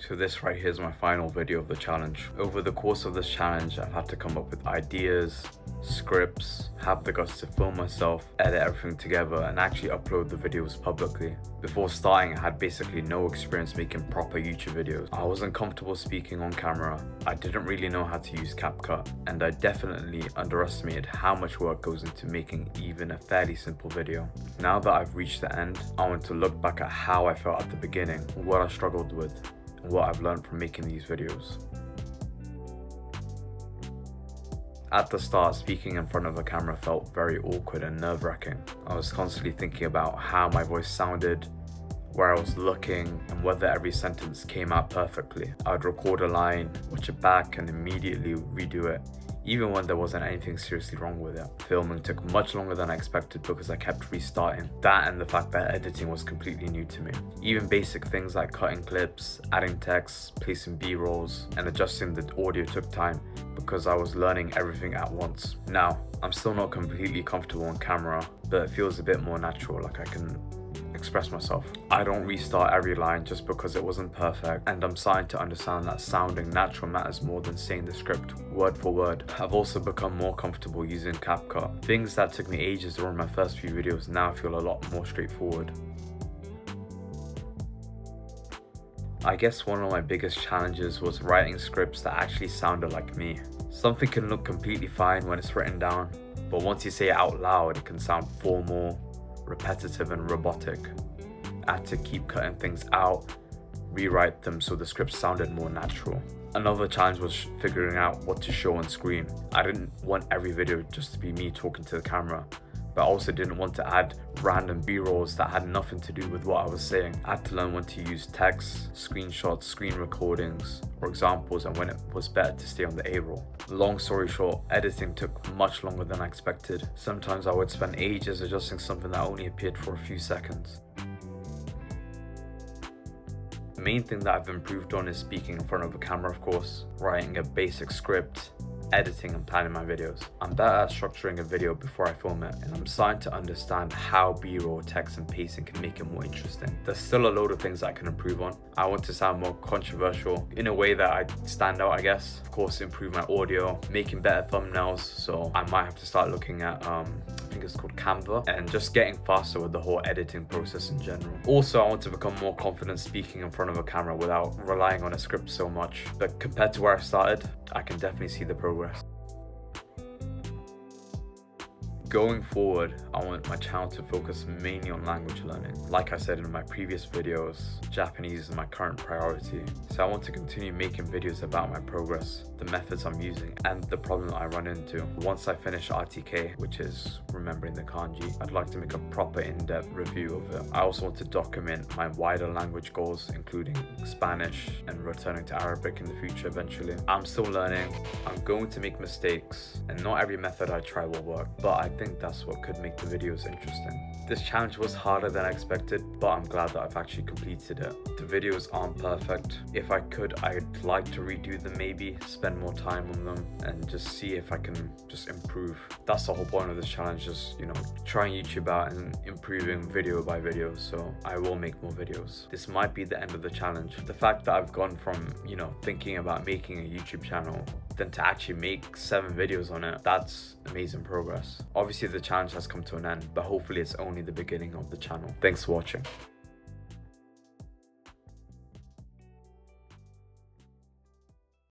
So this right here is my final video of the challenge. Over the course of this challenge, I've had to come up with ideas, scripts, have the guts to film myself, edit everything together, and actually upload the videos publicly. Before starting, I had basically no experience making proper YouTube videos. I wasn't comfortable speaking on camera, I didn't really know how to use CapCut, and I definitely underestimated how much work goes into making even a fairly simple video. Now that I've reached the end, I want to look back at how I felt at the beginning, what I struggled with, and what I've learned from making these videos. At the start, speaking in front of a camera felt very awkward and nerve-wracking. I was constantly thinking about how my voice sounded, where I was looking, and whether every sentence came out perfectly. I'd record a line, watch it back, and immediately redo it, even when there wasn't anything seriously wrong with it. Filming took much longer than I expected because I kept restarting. That and the fact that editing was completely new to me. Even basic things like cutting clips, adding text, placing B-rolls, and adjusting the audio took time because I was learning everything at once. Now, I'm still not completely comfortable on camera, but it feels a bit more natural, like I can express myself. I don't restart every line just because it wasn't perfect, and I'm starting to understand that sounding natural matters more than saying the script word for word. I've also become more comfortable using CapCut. Things that took me ages to run my first few videos now feel a lot more straightforward. I guess one of my biggest challenges was writing scripts that actually sounded like me. Something can look completely fine when it's written down, but once you say it out loud, it can sound formal, repetitive, and robotic. I had to keep cutting things out, rewrite them so the script sounded more natural. Another challenge was figuring out what to show on screen. I didn't want every video just to be me talking to the camera, but I also didn't want to add random B-rolls that had nothing to do with what I was saying. I had to learn when to use text, screenshots, screen recordings, or examples, and when it was better to stay on the A-roll. Long story short, editing took much longer than I expected. Sometimes I would spend ages adjusting something that only appeared for a few seconds. The main thing that I've improved on is speaking in front of a camera, of course, writing a basic script, editing and planning my videos. I'm better at structuring a video before I film it, and I'm starting to understand how B-roll, text, and pacing can make it more interesting. There's still a load of things that I can improve on. I want to sound more controversial in a way that I stand out, I guess. Of course, improve my audio, making better thumbnails, so I might have to start looking at I think it's called Canva, and just getting faster with the whole editing process in general. Also, I want to become more confident speaking in front of a camera without relying on a script so much. But compared to where I started, I can definitely see the progress. Going forward, I want my channel to focus mainly on language learning. Like I said in my previous videos, Japanese is my current priority. So I want to continue making videos about my progress, the methods I'm using, and the problem I run into. Once I finish RTK, which is remembering the kanji, I'd like to make a proper in-depth review of it. I also want to document my wider language goals, including Spanish and returning to Arabic in the future eventually. I'm still learning, I'm going to make mistakes, and not every method I try will work, but I think that's what could make the videos interesting. This challenge was harder than I expected, but I'm glad that I've actually completed it. The videos aren't perfect. If I could, I'd like to redo them maybe, spend more time on them, and just see if I can just improve. That's the whole point of this challenge, just, trying YouTube out and improving video by video, so I will make more videos. This might be the end of the challenge. The fact that I've gone from, thinking about making a YouTube channel then to actually make 7 videos on it, that's amazing progress. Obviously the challenge has come to an end, but hopefully it's only the beginning of the channel. Thanks for watching.